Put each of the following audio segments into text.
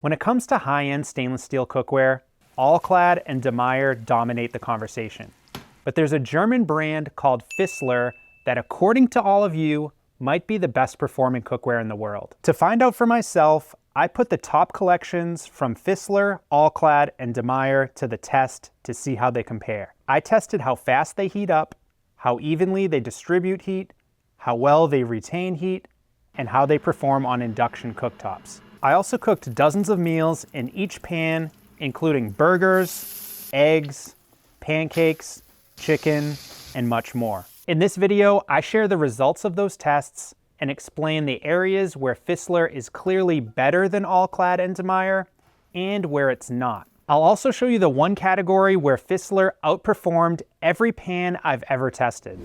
When it comes to high-end stainless steel cookware, All-Clad and Demeyere dominate the conversation. But there's a German brand called Fissler that, according to all of you, might be the best performing cookware in the world. To find out for myself, I put the top collections from Fissler, All-Clad, and Demeyere to the test to see how they compare. I tested how fast they heat up, how evenly they distribute heat, how well they retain heat, and how they perform on induction cooktops. I also cooked dozens of meals in each pan, including burgers, eggs, pancakes, chicken, and much more. In this video, I share the results of those tests and explain the areas where Fissler is clearly better than All-Clad and Demeyere and where it's not. I'll also show you the one category where Fissler outperformed every pan I've ever tested.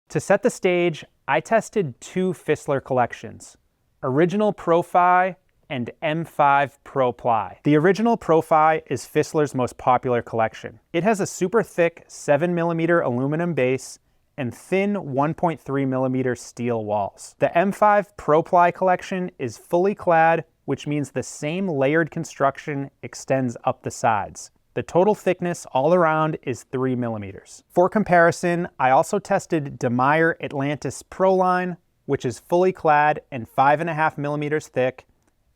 To set the stage, I tested two Fissler collections, Original-Profi and M5 Pro Ply. The Original-Profi is Fissler's most popular collection. It has a super thick 7mm aluminum base and thin 1.3mm steel walls. The M5 Pro Ply collection is fully clad, which means the same layered construction extends up the sides. The total thickness all around is 3mm. For comparison, I also tested Demeyere Atlantis Pro line, which is fully clad and 5.5mm thick,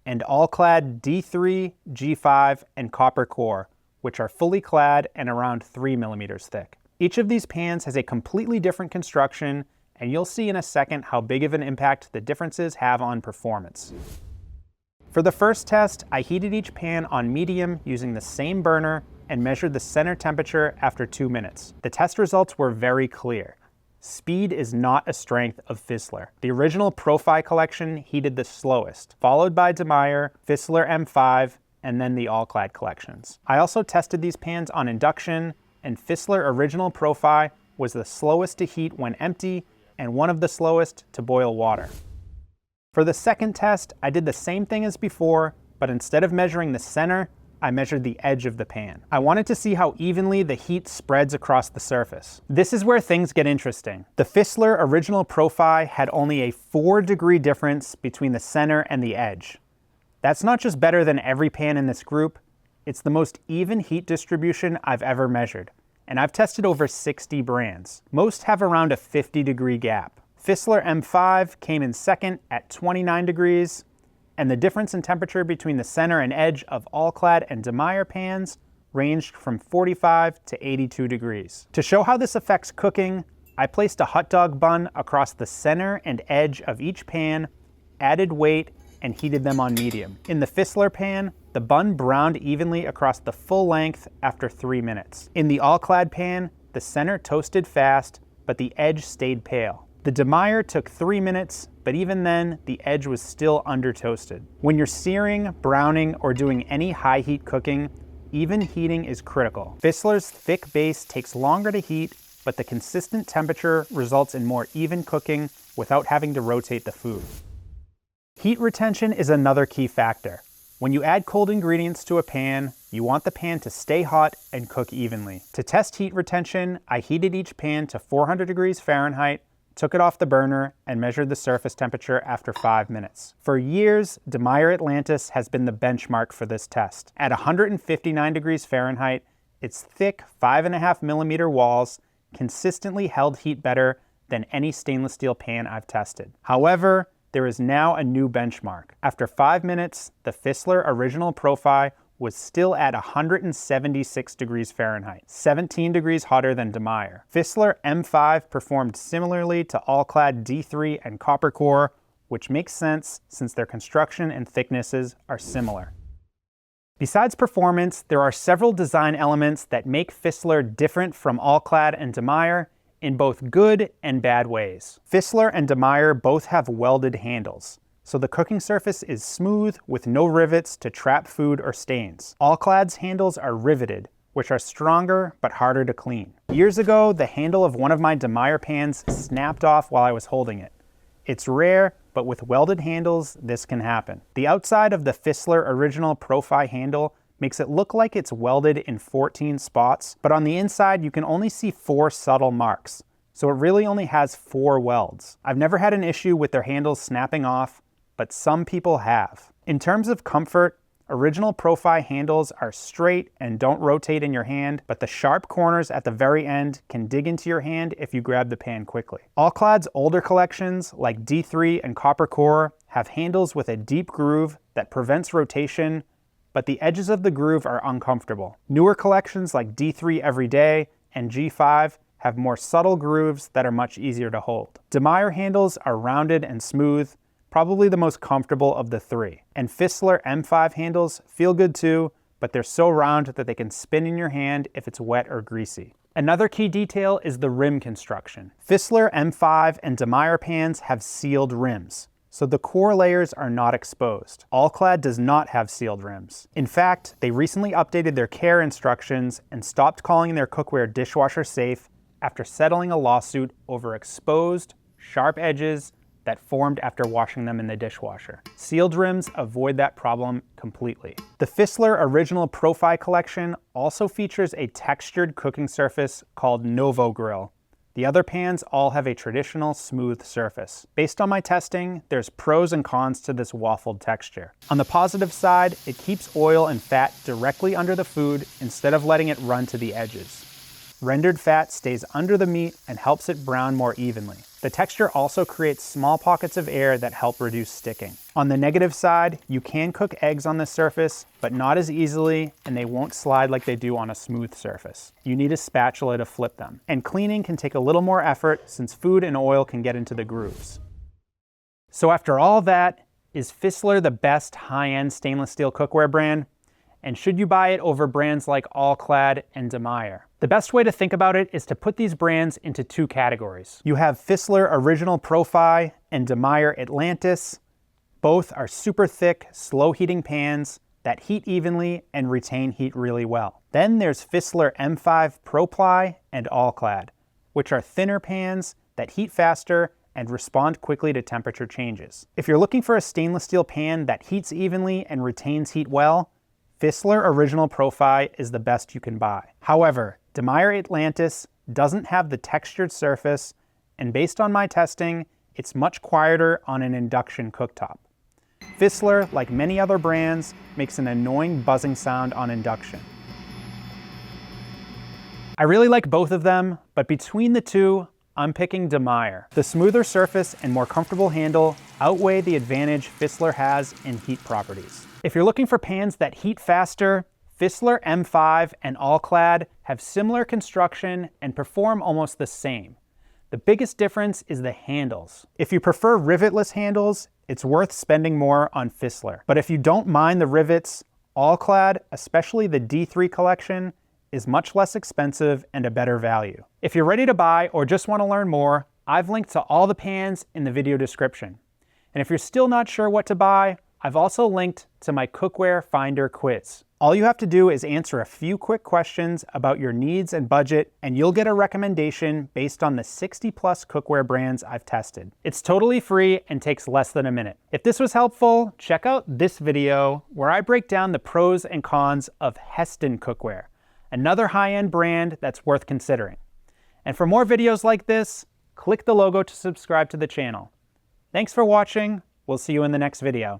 and All-Clad D3, G5, and copper core, which are fully clad and around 3mm thick. Each of these pans has a completely different construction, and you'll see in a second how big of an impact the differences have on performance. For the first test, I heated each pan on medium using the same burner and measured the center temperature after 2 minutes. The test results were very clear. Speed is not a strength of Fissler. The Original-Profi collection heated the slowest, followed by Demeyere, Fissler M5, and then the All-Clad collections. I also tested these pans on induction, and Fissler Original-Profi was the slowest to heat when empty and one of the slowest to boil water. For the second test, I did the same thing as before, but instead of measuring the center, I measured the edge of the pan. I wanted to see how evenly the heat spreads across the surface. This is where things get interesting. The Fissler Original-Profi had only a 4-degree difference between the center and the edge. That's not just better than every pan in this group, it's the most even heat distribution I've ever measured. And I've tested over 60 brands. Most have around a 50-degree gap. Fissler M5 came in second at 29 degrees, and the difference in temperature between the center and edge of All-Clad and Demeyere pans ranged from 45 to 82 degrees. To show how this affects cooking, I placed a hot dog bun across the center and edge of each pan, added weight, and heated them on medium. In the Fissler pan, the bun browned evenly across the full length after 3 minutes. In the All-Clad pan, the center toasted fast, but the edge stayed pale. The Demeyere took 3 minutes, but even then, the edge was still under-toasted. When you're searing, browning, or doing any high heat cooking, even heating is critical. Fissler's thick base takes longer to heat, but the consistent temperature results in more even cooking without having to rotate the food. Heat retention is another key factor. When you add cold ingredients to a pan, you want the pan to stay hot and cook evenly. To test heat retention, I heated each pan to 400 degrees Fahrenheit, took it off the burner, and measured the surface temperature after 5 minutes. For years, Demeyere Atlantis has been the benchmark for this test. At 159 degrees Fahrenheit, its thick 5.5mm walls consistently held heat better than any stainless steel pan I've tested. However, there is now a new benchmark. After 5 minutes, the Fissler Original-Profi was still at 176 degrees Fahrenheit, 17 degrees hotter than Demeyere. Fissler M5 performed similarly to All-Clad D3 and copper core, which makes sense since their construction and thicknesses are similar. Besides performance, there are several design elements that make Fissler different from All-Clad and Demeyere in both good and bad ways. Fissler and Demeyere both have welded handles, so the cooking surface is smooth with no rivets to trap food or stains. All-Clad's handles are riveted, which are stronger but harder to clean. Years ago, the handle of one of my Demeyere pans snapped off while I was holding it. It's rare, but with welded handles, this can happen. The outside of the Fissler Original-Profi handle makes it look like it's welded in 14 spots, but on the inside you can only see 4 subtle marks, so it really only has 4 welds. I've never had an issue with their handles snapping off, but some people have. In terms of comfort, Original-Profi handles are straight and don't rotate in your hand, but the sharp corners at the very end can dig into your hand if you grab the pan quickly. All-Clad's older collections, like D3 and Copper Core, have handles with a deep groove that prevents rotation, but the edges of the groove are uncomfortable. Newer collections like D3 Everyday and G5 have more subtle grooves that are much easier to hold. Demeyere handles are rounded and smooth, probably the most comfortable of the three. And Fissler M5 handles feel good too, but they're so round that they can spin in your hand if it's wet or greasy. Another key detail is the rim construction. Fissler M5 and Demeyere pans have sealed rims, so the core layers are not exposed. All-Clad does not have sealed rims. In fact, they recently updated their care instructions and stopped calling their cookware dishwasher safe after settling a lawsuit over exposed, sharp edges that formed after washing them in the dishwasher. Sealed rims avoid that problem completely. The Fissler Original-Profi collection also features a textured cooking surface called Novo Grill. The other pans all have a traditional smooth surface. Based on my testing, there's pros and cons to this waffled texture. On the positive side, it keeps oil and fat directly under the food instead of letting it run to the edges. Rendered fat stays under the meat and helps it brown more evenly. The texture also creates small pockets of air that help reduce sticking. On the negative side, you can cook eggs on the surface, but not as easily, and they won't slide like they do on a smooth surface. You need a spatula to flip them. And cleaning can take a little more effort since food and oil can get into the grooves. So after all that, is Fissler the best high-end stainless steel cookware brand? And should you buy it over brands like All-Clad and Demeyere? The best way to think about it is to put these brands into two categories. You have Fissler Original-Profi and Demeyere Atlantis. Both are super thick, slow heating pans that heat evenly and retain heat really well. Then there's Fissler M5 ProPly and All-Clad, which are thinner pans that heat faster and respond quickly to temperature changes. If you're looking for a stainless steel pan that heats evenly and retains heat well, Fissler Original-Profi is the best you can buy. However, Demeyere Atlantis doesn't have the textured surface, and based on my testing, it's much quieter on an induction cooktop. Fissler, like many other brands, makes an annoying buzzing sound on induction. I really like both of them, but between the two, I'm picking Demeyere. The smoother surface and more comfortable handle outweigh the advantage Fissler has in heat properties. If you're looking for pans that heat faster, Fissler M5 and All-Clad have similar construction and perform almost the same. The biggest difference is the handles. If you prefer rivetless handles, it's worth spending more on Fissler. But if you don't mind the rivets, All-Clad, especially the D3 collection, is much less expensive and a better value. If you're ready to buy or just want to learn more, I've linked to all the pans in the video description. And if you're still not sure what to buy, I've also linked to my Cookware Finder quiz. All you have to do is answer a few quick questions about your needs and budget, and you'll get a recommendation based on the 60+ cookware brands I've tested. It's totally free and takes less than a minute. If this was helpful, check out this video where I break down the pros and cons of Heston Cookware, another high-end brand that's worth considering. And for more videos like this, click the logo to subscribe to the channel. Thanks for watching. We'll see you in the next video.